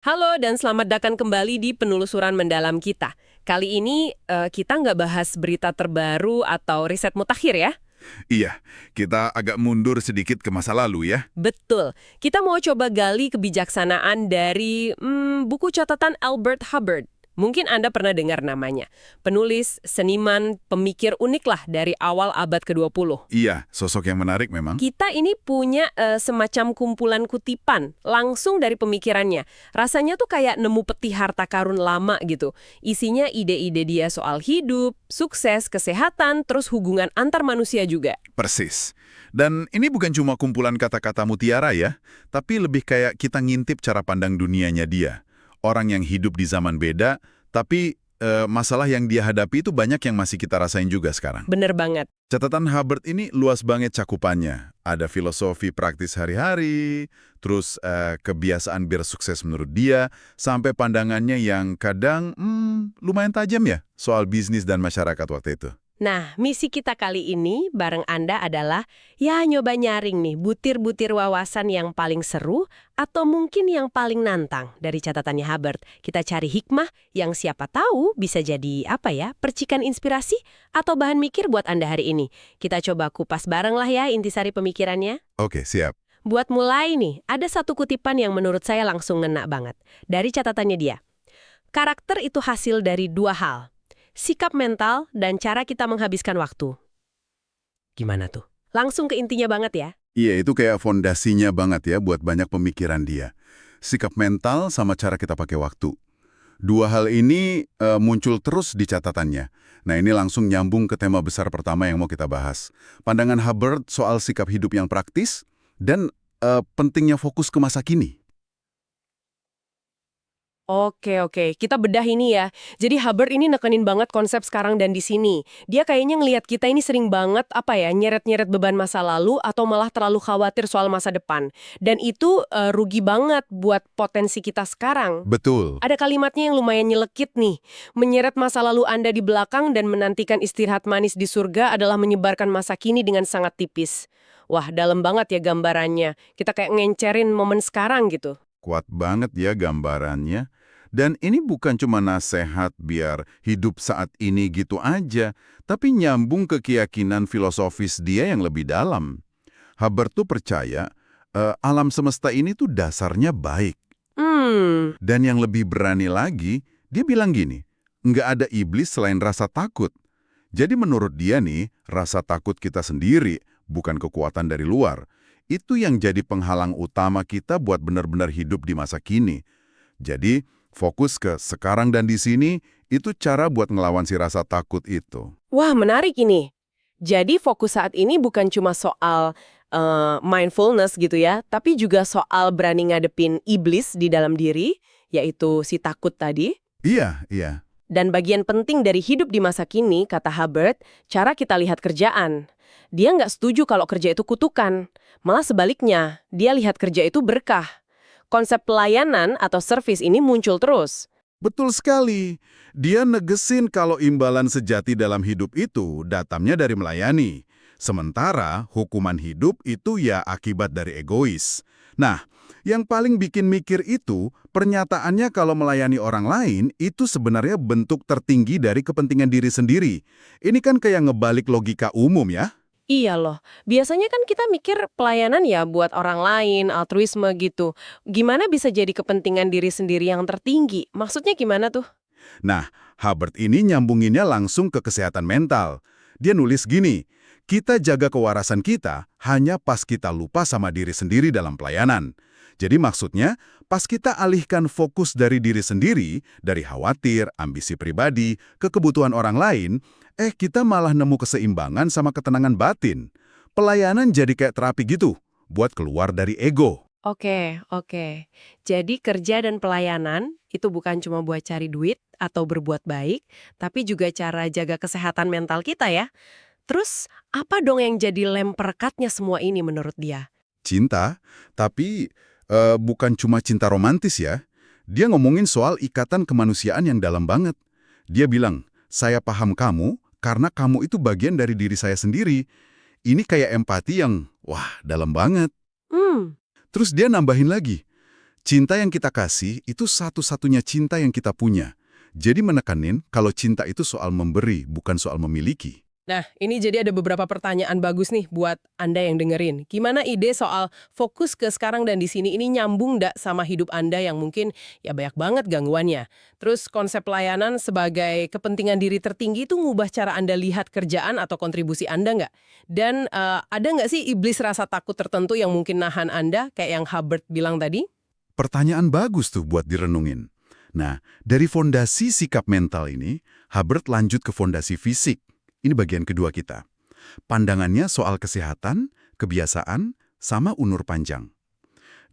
Halo dan selamat datang kembali di penelusuran mendalam kita. Kali ini kita nggak bahas berita terbaru atau riset mutakhir ya? Iya, kita agak mundur sedikit ke masa lalu ya. Betul. Kita mau coba gali kebijaksanaan dari buku catatan Albert Hubbard. Mungkin Anda pernah dengar namanya. Penulis, seniman, pemikir unik lah dari awal abad ke-20. Iya, sosok yang menarik memang. Kita ini punya semacam kumpulan kutipan langsung dari pemikirannya. Rasanya tuh kayak nemu peti harta karun lama gitu. Isinya ide-ide dia soal hidup, sukses, kesehatan, terus hubungan antar manusia juga. Persis. Dan ini bukan cuma kumpulan kata-kata mutiara ya, tapi lebih kayak kita ngintip cara pandang dunianya dia. Orang yang hidup di zaman beda, tapi masalah yang dia hadapi itu banyak yang masih kita rasain juga sekarang. Bener banget. Catatan Hubbard ini luas banget cakupannya. Ada filosofi praktis hari-hari, terus kebiasaan biar sukses menurut dia, sampai pandangannya yang kadang lumayan tajam ya soal bisnis dan masyarakat waktu itu. Nah, misi kita kali ini bareng Anda adalah ya nyoba nyaring nih butir-butir wawasan yang paling seru atau mungkin yang paling nantang dari catatannya Hubbard. Kita cari hikmah yang siapa tahu bisa jadi percikan inspirasi atau bahan mikir buat Anda hari ini. Kita coba kupas bareng lah ya intisari pemikirannya. Oke, siap. Buat mulai nih, ada satu kutipan yang menurut saya langsung ngena banget. Dari catatannya dia. Karakter itu hasil dari dua hal. Sikap mental dan cara kita menghabiskan waktu. Gimana tuh? Langsung ke intinya banget ya. Iya, itu kayak fondasinya banget ya buat banyak pemikiran dia. Sikap mental sama cara kita pakai waktu. Dua hal ini muncul terus di catatannya. Nah, ini langsung nyambung ke tema besar pertama yang mau kita bahas. Pandangan Hubbard soal sikap hidup yang praktis dan pentingnya fokus ke masa kini. Oke. Kita bedah ini ya. Jadi Hubbard ini nekenin banget konsep sekarang dan di sini. Dia kayaknya ngelihat kita ini sering banget nyeret-nyeret beban masa lalu atau malah terlalu khawatir soal masa depan. Dan itu rugi banget buat potensi kita sekarang. Betul. Ada kalimatnya yang lumayan nyelekit nih. Menyeret masa lalu Anda di belakang dan menantikan istirahat manis di surga adalah menyebarkan masa kini dengan sangat tipis. Wah, dalam banget ya gambarannya. Kita kayak ngencerin momen sekarang gitu. Kuat banget ya gambarannya. Dan ini bukan cuma nasihat biar hidup saat ini gitu aja, tapi nyambung ke keyakinan filosofis dia yang lebih dalam. Hubbard tuh percaya alam semesta ini tuh dasarnya baik. Dan yang lebih berani lagi, dia bilang gini, nggak ada iblis selain rasa takut. Jadi menurut dia nih, rasa takut kita sendiri, bukan kekuatan dari luar. Itu yang jadi penghalang utama kita buat benar-benar hidup di masa kini. Jadi, fokus ke sekarang dan di sini, itu cara buat ngelawan si rasa takut itu. Wah, menarik ini. Jadi fokus saat ini bukan cuma soal mindfulness gitu ya, tapi juga soal berani ngadepin iblis di dalam diri, yaitu si takut tadi. Iya. Dan bagian penting dari hidup di masa kini, kata Hubbard, cara kita lihat kerjaan. Dia nggak setuju kalau kerja itu kutukan. Malah sebaliknya, dia lihat kerja itu berkah. Konsep pelayanan atau servis ini muncul terus. Betul sekali. Dia negesin kalau imbalan sejati dalam hidup itu datangnya dari melayani. Sementara hukuman hidup itu ya akibat dari egois. Nah, yang paling bikin mikir itu, pernyataannya kalau melayani orang lain itu sebenarnya bentuk tertinggi dari kepentingan diri sendiri. Ini kan kayak ngebalik logika umum ya. Iya loh, biasanya kan kita mikir pelayanan ya buat orang lain, altruisme gitu. Gimana bisa jadi kepentingan diri sendiri yang tertinggi? Maksudnya gimana tuh? Nah, Hubbard ini nyambunginnya langsung ke kesehatan mental. Dia nulis gini, kita jaga kewarasan kita hanya pas kita lupa sama diri sendiri dalam pelayanan. Jadi maksudnya, pas kita alihkan fokus dari diri sendiri, dari khawatir, ambisi pribadi, ke kebutuhan orang lain, kita malah nemu keseimbangan sama ketenangan batin. Pelayanan jadi kayak terapi gitu, buat keluar dari ego. Oke. Jadi kerja dan pelayanan itu bukan cuma buat cari duit atau berbuat baik, tapi juga cara jaga kesehatan mental kita ya. Terus, apa dong yang jadi lem perekatnya semua ini menurut dia? Cinta, tapi bukan cuma cinta romantis ya. Dia ngomongin soal ikatan kemanusiaan yang dalam banget. Dia bilang, saya paham kamu karena kamu itu bagian dari diri saya sendiri. Ini kayak empati yang, wah, dalam banget. Terus dia nambahin lagi, Cinta yang kita kasih itu satu-satunya cinta yang kita punya. Jadi menekanin kalau cinta itu soal memberi, bukan soal memiliki. Nah, ini jadi ada beberapa pertanyaan bagus nih buat Anda yang dengerin. Gimana ide soal fokus ke sekarang dan di sini ini nyambung nggak sama hidup Anda yang mungkin ya banyak banget gangguannya? Terus konsep pelayanan sebagai kepentingan diri tertinggi itu ngubah cara Anda lihat kerjaan atau kontribusi Anda nggak? Dan ada nggak sih iblis rasa takut tertentu yang mungkin nahan Anda, kayak yang Hubbard bilang tadi? Pertanyaan bagus tuh buat direnungin. Nah, dari fondasi sikap mental ini, Hubbard lanjut ke fondasi fisik. Ini bagian kedua kita. Pandangannya soal kesehatan, kebiasaan, sama umur panjang.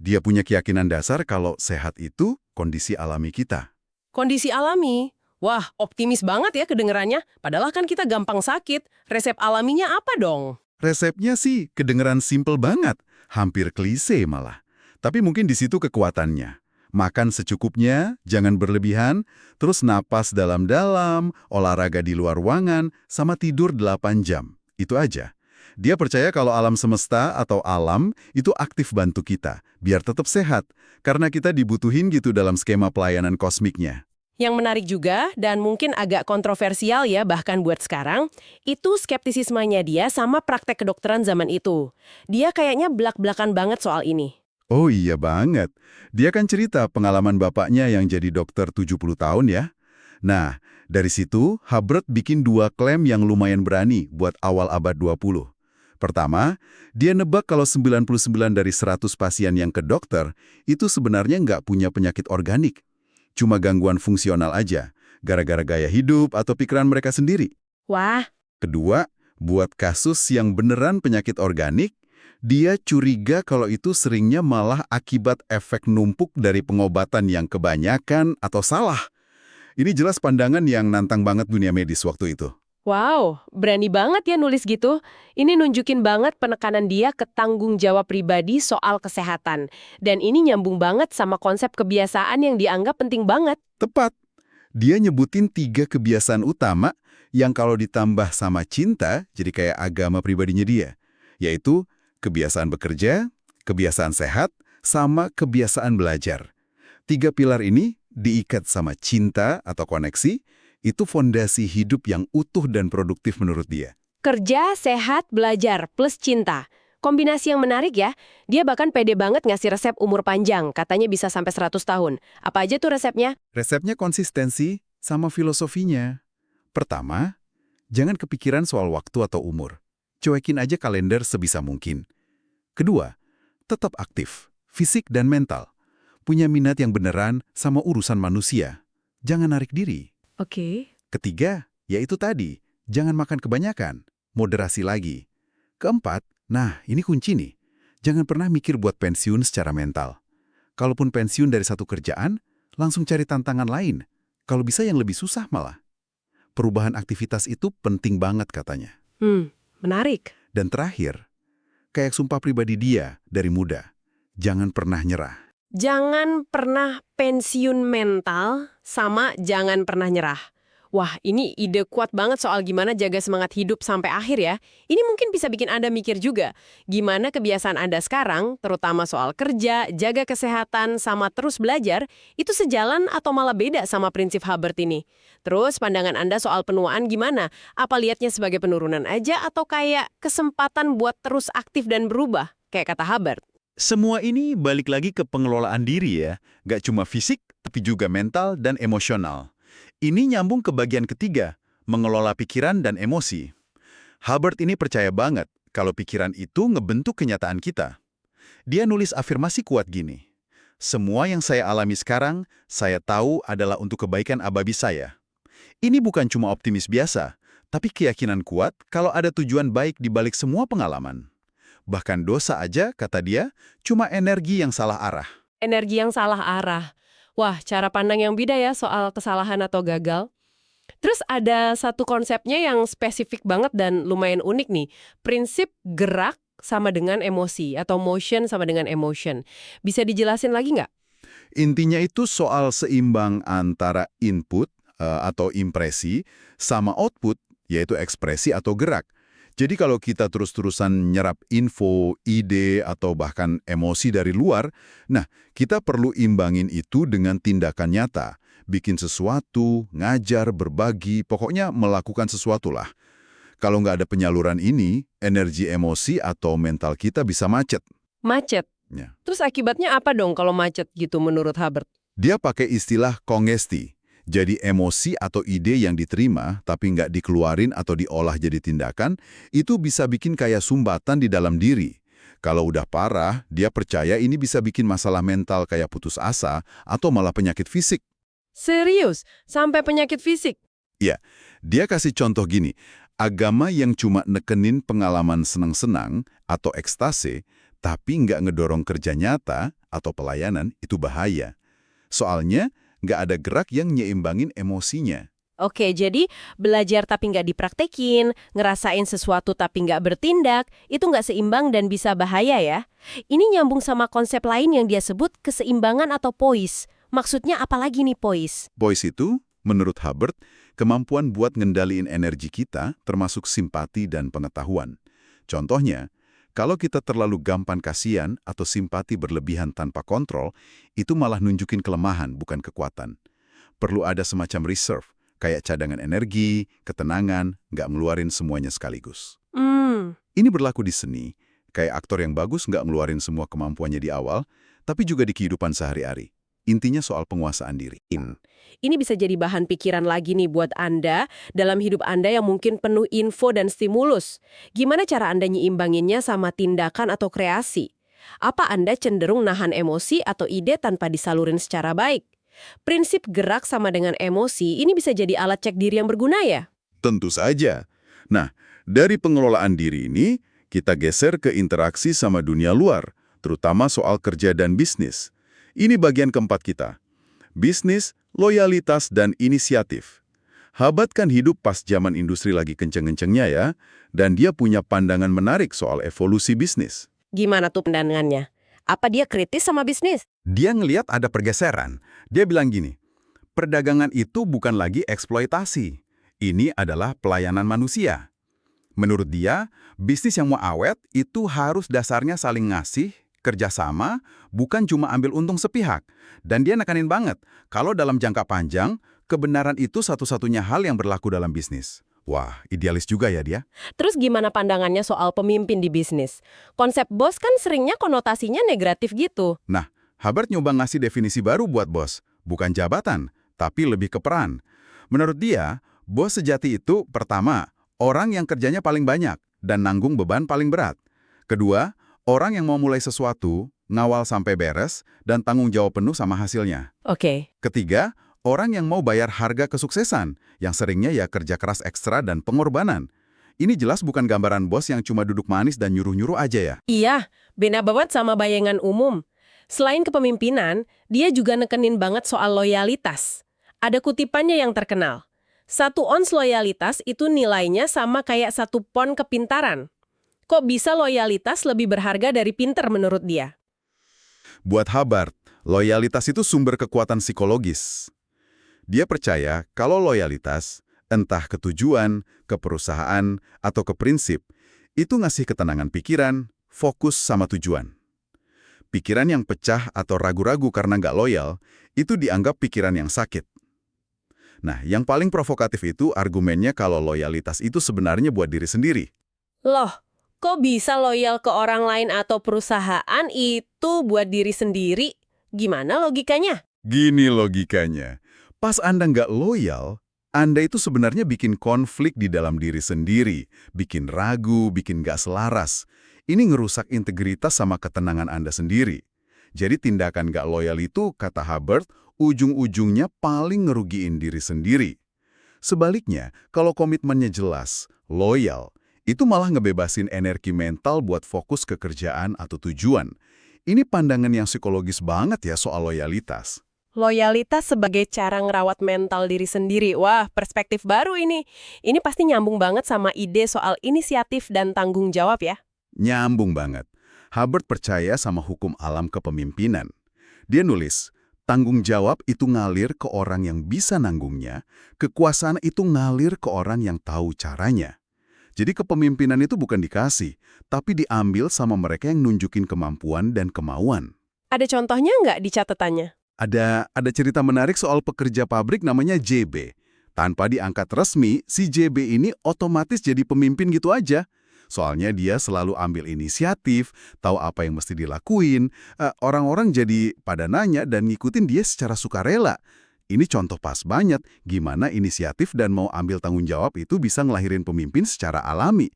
Dia punya keyakinan dasar kalau sehat itu kondisi alami kita. Kondisi alami. Wah, optimis banget ya kedengerannya. Padahal kan kita gampang sakit. Resep alaminya apa dong? Resepnya sih kedengeran simple banget, hampir klise malah. Tapi mungkin di situ kekuatannya. Makan secukupnya, jangan berlebihan, terus napas dalam-dalam, olahraga di luar ruangan, sama tidur 8 jam. Itu aja. Dia percaya kalau alam semesta atau alam itu aktif bantu kita, biar tetap sehat, karena kita dibutuhin gitu dalam skema pelayanan kosmiknya. Yang menarik juga, dan mungkin agak kontroversial ya bahkan buat sekarang, itu skeptisismenya dia sama praktek kedokteran zaman itu. Dia kayaknya belak-belakan banget soal ini. Oh iya banget. Dia kan cerita pengalaman bapaknya yang jadi dokter 70 tahun ya. Nah, dari situ Hubbard bikin 2 klaim yang lumayan berani buat awal abad 20. Pertama, dia nebak kalau 99 dari 100 pasien yang ke dokter itu sebenarnya nggak punya penyakit organik. Cuma gangguan fungsional aja, gara-gara gaya hidup atau pikiran mereka sendiri. Wah, Kedua, buat kasus yang beneran penyakit organik, dia curiga kalau itu seringnya malah akibat efek numpuk dari pengobatan yang kebanyakan atau salah. Ini jelas pandangan yang nantang banget dunia medis waktu itu. wow, berani banget ya nulis gitu. Ini nunjukin banget penekanan dia ke tanggung jawab pribadi soal kesehatan. Dan ini nyambung banget sama konsep kebiasaan yang dianggap penting banget. Tepat. Dia nyebutin 3 kebiasaan utama yang kalau ditambah sama cinta, jadi kayak agama pribadinya dia. Yaitu kebiasaan bekerja, kebiasaan sehat, sama kebiasaan belajar. 3 pilar ini diikat sama cinta atau koneksi, itu fondasi hidup yang utuh dan produktif menurut dia. Kerja, sehat, belajar, plus cinta. Kombinasi yang menarik ya. Dia bahkan pede banget ngasih resep umur panjang, katanya bisa sampai 100 tahun. Apa aja tuh resepnya? Resepnya konsistensi sama filosofinya. Pertama, jangan kepikiran soal waktu atau umur. Cuekin aja kalender sebisa mungkin. Kedua, tetap aktif, fisik dan mental. Punya minat yang beneran sama urusan manusia. Jangan narik diri. Oke. Ketiga, yaitu tadi, jangan makan kebanyakan. Moderasi lagi. Keempat, nah ini kunci nih. Jangan pernah mikir buat pensiun secara mental. Kalaupun pensiun dari satu kerjaan, langsung cari tantangan lain. Kalau bisa yang lebih susah malah. Perubahan aktivitas itu penting banget katanya. Menarik. Dan terakhir, kayak sumpah pribadi dia dari muda, jangan pernah nyerah. Jangan pernah pensiun mental sama jangan pernah nyerah. Wah, ini ide kuat banget soal gimana jaga semangat hidup sampai akhir ya. Ini mungkin bisa bikin Anda mikir juga, gimana kebiasaan Anda sekarang, terutama soal kerja, jaga kesehatan, sama terus belajar, itu sejalan atau malah beda sama prinsip Hubbard ini. Terus pandangan Anda soal penuaan gimana? Apa lihatnya sebagai penurunan aja atau kayak kesempatan buat terus aktif dan berubah, kayak kata Hubbard? Semua ini balik lagi ke pengelolaan diri ya, gak cuma fisik, tapi juga mental dan emosional. Ini nyambung ke bagian ketiga, mengelola pikiran dan emosi. Hubbard ini percaya banget kalau pikiran itu ngebentuk kenyataan kita. Dia nulis afirmasi kuat gini, semua yang saya alami sekarang, saya tahu adalah untuk kebaikan abadi saya. Ini bukan cuma optimis biasa, tapi keyakinan kuat kalau ada tujuan baik di balik semua pengalaman. Bahkan dosa aja, kata dia, cuma energi yang salah arah. Energi yang salah arah. Wah, cara pandang yang beda ya soal kesalahan atau gagal. Terus ada satu konsepnya yang spesifik banget dan lumayan unik nih. Prinsip gerak sama dengan emosi atau motion sama dengan emotion. Bisa dijelasin lagi nggak? Intinya itu soal seimbang antara input atau impresi sama output, yaitu ekspresi atau gerak. Jadi kalau kita terus-terusan nyerap info, ide, atau bahkan emosi dari luar, nah, kita perlu imbangin itu dengan tindakan nyata. Bikin sesuatu, ngajar, berbagi, pokoknya melakukan sesuatu lah. Kalau nggak ada penyaluran ini, energi emosi atau mental kita bisa macet. Macet. Ya. Terus akibatnya apa dong kalau macet gitu menurut Hubbard? Dia pakai istilah kongesti. Jadi emosi atau ide yang diterima tapi nggak dikeluarin atau diolah jadi tindakan, itu bisa bikin kayak sumbatan di dalam diri. Kalau udah parah, dia percaya ini bisa bikin masalah mental kayak putus asa atau malah penyakit fisik. Serius? Sampai penyakit fisik? Ya, dia kasih contoh gini, agama yang cuma nekenin pengalaman senang-senang atau ekstase, tapi nggak ngedorong kerja nyata atau pelayanan, itu bahaya. Soalnya, nggak ada gerak yang nyeimbangin emosinya. Oke, jadi belajar tapi nggak dipraktekin, ngerasain sesuatu tapi nggak bertindak, itu nggak seimbang dan bisa bahaya ya. Ini nyambung sama konsep lain yang dia sebut keseimbangan atau poise. Maksudnya apalagi nih poise? Poise itu, menurut Hubbard, kemampuan buat ngendaliin energi kita, termasuk simpati dan pengetahuan. Contohnya, kalau kita terlalu gampang kasihan atau simpati berlebihan tanpa kontrol, itu malah nunjukin kelemahan, bukan kekuatan. Perlu ada semacam reserve, kayak cadangan energi, ketenangan, nggak ngeluarin semuanya sekaligus. Ini berlaku di seni, kayak aktor yang bagus nggak ngeluarin semua kemampuannya di awal, tapi juga di kehidupan sehari-hari. Intinya soal penguasaan diri. Ini bisa jadi bahan pikiran lagi nih buat Anda dalam hidup Anda yang mungkin penuh info dan stimulus. Gimana cara Anda nyeimbanginnya sama tindakan atau kreasi? Apa Anda cenderung nahan emosi atau ide tanpa disalurin secara baik? Prinsip gerak sama dengan emosi ini bisa jadi alat cek diri yang berguna ya? Tentu saja. Nah, dari pengelolaan diri ini, kita geser ke interaksi sama dunia luar, terutama soal kerja dan bisnis. Ini bagian keempat kita. Bisnis, loyalitas, dan inisiatif. Hubbard kan hidup pas zaman industri lagi kenceng-kencengnya ya, dan dia punya pandangan menarik soal evolusi bisnis. Gimana tuh pandangannya? Apa dia kritis sama bisnis? Dia ngelihat ada pergeseran. Dia bilang gini, perdagangan itu bukan lagi eksploitasi. Ini adalah pelayanan manusia. Menurut dia, bisnis yang mau awet itu harus dasarnya saling ngasih, kerjasama, bukan cuma ambil untung sepihak. Dan dia nekanin banget, kalau dalam jangka panjang, kebenaran itu satu-satunya hal yang berlaku dalam bisnis. Wah, idealis juga ya dia. Terus gimana pandangannya soal pemimpin di bisnis? Konsep bos kan seringnya konotasinya negatif gitu. Nah, Hubbard nyoba ngasih definisi baru buat bos. Bukan jabatan, tapi lebih ke peran. Menurut dia, bos sejati itu, pertama, orang yang kerjanya paling banyak dan nanggung beban paling berat. Kedua, orang yang mau mulai sesuatu, ngawal sampai beres, dan tanggung jawab penuh sama hasilnya. Oke. Ketiga, orang yang mau bayar harga kesuksesan, yang seringnya ya kerja keras ekstra dan pengorbanan. Ini jelas bukan gambaran bos yang cuma duduk manis dan nyuruh-nyuruh aja ya. Iya, beda banget sama bayangan umum. Selain kepemimpinan, dia juga nekenin banget soal loyalitas. Ada kutipannya yang terkenal. 1 ons loyalitas itu nilainya sama kayak 1 pon kepintaran. Kok bisa loyalitas lebih berharga dari pinter menurut dia? Buat Hubbard, loyalitas itu sumber kekuatan psikologis. Dia percaya kalau loyalitas, entah ke tujuan, ke perusahaan, atau ke prinsip, itu ngasih ketenangan pikiran, fokus sama tujuan. Pikiran yang pecah atau ragu-ragu karena nggak loyal, itu dianggap pikiran yang sakit. Nah, yang paling provokatif itu argumennya kalau loyalitas itu sebenarnya buat diri sendiri. Loh, kok bisa loyal ke orang lain atau perusahaan itu buat diri sendiri? Gimana logikanya? Gini logikanya, pas Anda nggak loyal, Anda itu sebenarnya bikin konflik di dalam diri sendiri, bikin ragu, bikin nggak selaras. Ini ngerusak integritas sama ketenangan Anda sendiri. Jadi tindakan nggak loyal itu, kata Hubbard, ujung-ujungnya paling ngerugiin diri sendiri. Sebaliknya, kalau komitmennya jelas, loyal, itu malah ngebebasin energi mental buat fokus ke kerjaan atau tujuan. Ini pandangan yang psikologis banget ya soal loyalitas. Loyalitas sebagai cara ngerawat mental diri sendiri. Wah, perspektif baru ini. Ini pasti nyambung banget sama ide soal inisiatif dan tanggung jawab ya. Nyambung banget. Hubbard percaya sama hukum alam kepemimpinan. Dia nulis, tanggung jawab itu ngalir ke orang yang bisa nanggungnya, kekuasaan itu ngalir ke orang yang tahu caranya. Jadi kepemimpinan itu bukan dikasih, tapi diambil sama mereka yang nunjukin kemampuan dan kemauan. Ada contohnya nggak di catatannya? Ada cerita menarik soal pekerja pabrik namanya JB. Tanpa diangkat resmi, si JB ini otomatis jadi pemimpin gitu aja. Soalnya dia selalu ambil inisiatif, tahu apa yang mesti dilakuin. Orang-orang jadi pada nanya dan ngikutin dia secara sukarela. Ini contoh pas banget gimana inisiatif dan mau ambil tanggung jawab itu bisa ngelahirin pemimpin secara alami.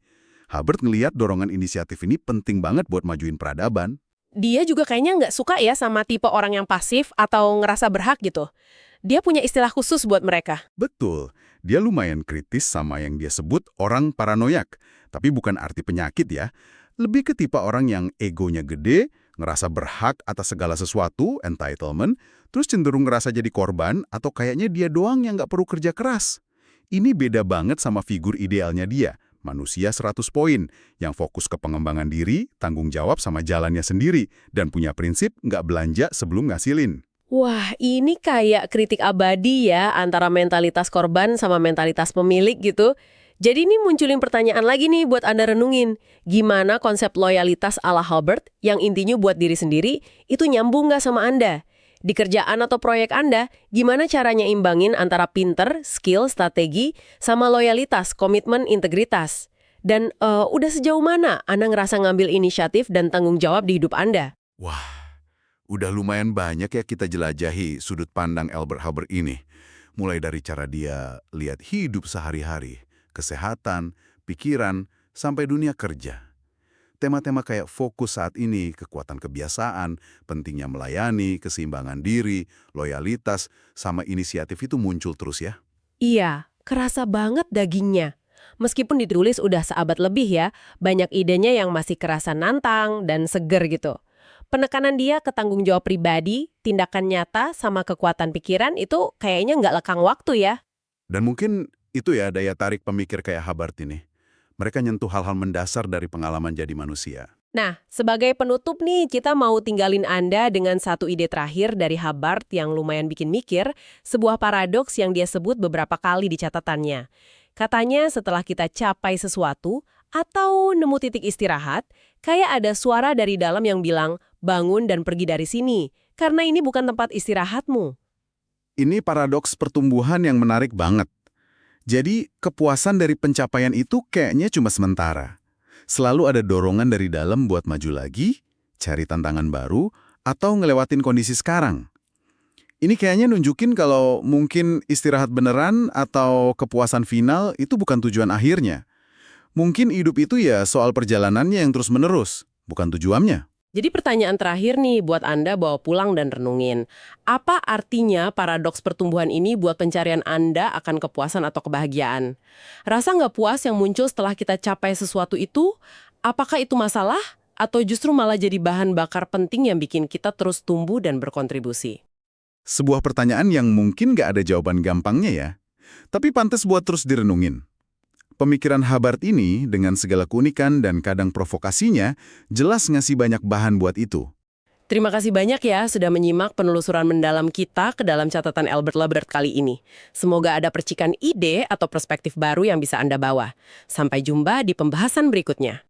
Hubbard ngelihat dorongan inisiatif ini penting banget buat majuin peradaban. Dia juga kayaknya nggak suka ya sama tipe orang yang pasif atau ngerasa berhak gitu. Dia punya istilah khusus buat mereka. Betul, dia lumayan kritis sama yang dia sebut orang paranoyak. Tapi bukan arti penyakit ya. Lebih ke tipe orang yang egonya gede, ngerasa berhak atas segala sesuatu, entitlement, terus cenderung ngerasa jadi korban atau kayaknya dia doang yang nggak perlu kerja keras. Ini beda banget sama figur idealnya dia, manusia 100 poin, yang fokus ke pengembangan diri, tanggung jawab sama jalannya sendiri, dan punya prinsip nggak belanja sebelum ngasilin. Wah, ini kayak kritik abadi ya antara mentalitas korban sama mentalitas pemilik gitu. Jadi ini munculin pertanyaan lagi nih buat Anda renungin. Gimana konsep loyalitas ala Hubbard yang intinya buat diri sendiri itu nyambung nggak sama Anda? Di kerjaan atau proyek Anda, gimana caranya imbangin antara pinter, skill, strategi, sama loyalitas, komitmen, integritas? Dan udah sejauh mana Anda ngerasa ngambil inisiatif dan tanggung jawab di hidup Anda? Wah, udah lumayan banyak ya kita jelajahi sudut pandang Albert Hubbard ini. Mulai dari cara dia lihat hidup sehari-hari, kesehatan, pikiran, sampai dunia kerja. Tema-tema kayak fokus saat ini, kekuatan kebiasaan, pentingnya melayani, keseimbangan diri, loyalitas, sama inisiatif itu muncul terus ya. Iya, kerasa banget dagingnya. Meskipun ditulis udah seabad lebih ya, banyak idenya yang masih kerasa nantang dan seger gitu. Penekanan dia ke tanggung jawab pribadi, tindakan nyata, sama kekuatan pikiran itu kayaknya nggak lekang waktu ya. Dan mungkin itu ya daya tarik pemikir kayak Hubbard ini. Mereka nyentuh hal-hal mendasar dari pengalaman jadi manusia. Nah, sebagai penutup nih, kita mau tinggalin Anda dengan satu ide terakhir dari Hubbard yang lumayan bikin mikir, sebuah paradoks yang dia sebut beberapa kali di catatannya. Katanya setelah kita capai sesuatu atau nemu titik istirahat, kayak ada suara dari dalam yang bilang, bangun dan pergi dari sini, karena ini bukan tempat istirahatmu. Ini paradoks pertumbuhan yang menarik banget. Jadi, kepuasan dari pencapaian itu kayaknya cuma sementara. Selalu ada dorongan dari dalam buat maju lagi, cari tantangan baru, atau ngelewatin kondisi sekarang. Ini kayaknya nunjukin kalau mungkin istirahat beneran atau kepuasan final itu bukan tujuan akhirnya. Mungkin hidup itu ya soal perjalanannya yang terus-menerus, bukan tujuannya. Jadi pertanyaan terakhir nih buat Anda bawa pulang dan renungin. Apa artinya paradoks pertumbuhan ini buat pencarian Anda akan kepuasan atau kebahagiaan? Rasa nggak puas yang muncul setelah kita capai sesuatu itu, apakah itu masalah? Atau justru malah jadi bahan bakar penting yang bikin kita terus tumbuh dan berkontribusi? Sebuah pertanyaan yang mungkin nggak ada jawaban gampangnya ya, tapi pantas buat terus direnungin. Pemikiran Hubbard ini, dengan segala keunikan dan kadang provokasinya, jelas ngasih banyak bahan buat itu. Terima kasih banyak ya sudah menyimak penelusuran mendalam kita ke dalam catatan Albert Hubbard kali ini. Semoga ada percikan ide atau perspektif baru yang bisa Anda bawa. Sampai jumpa di pembahasan berikutnya.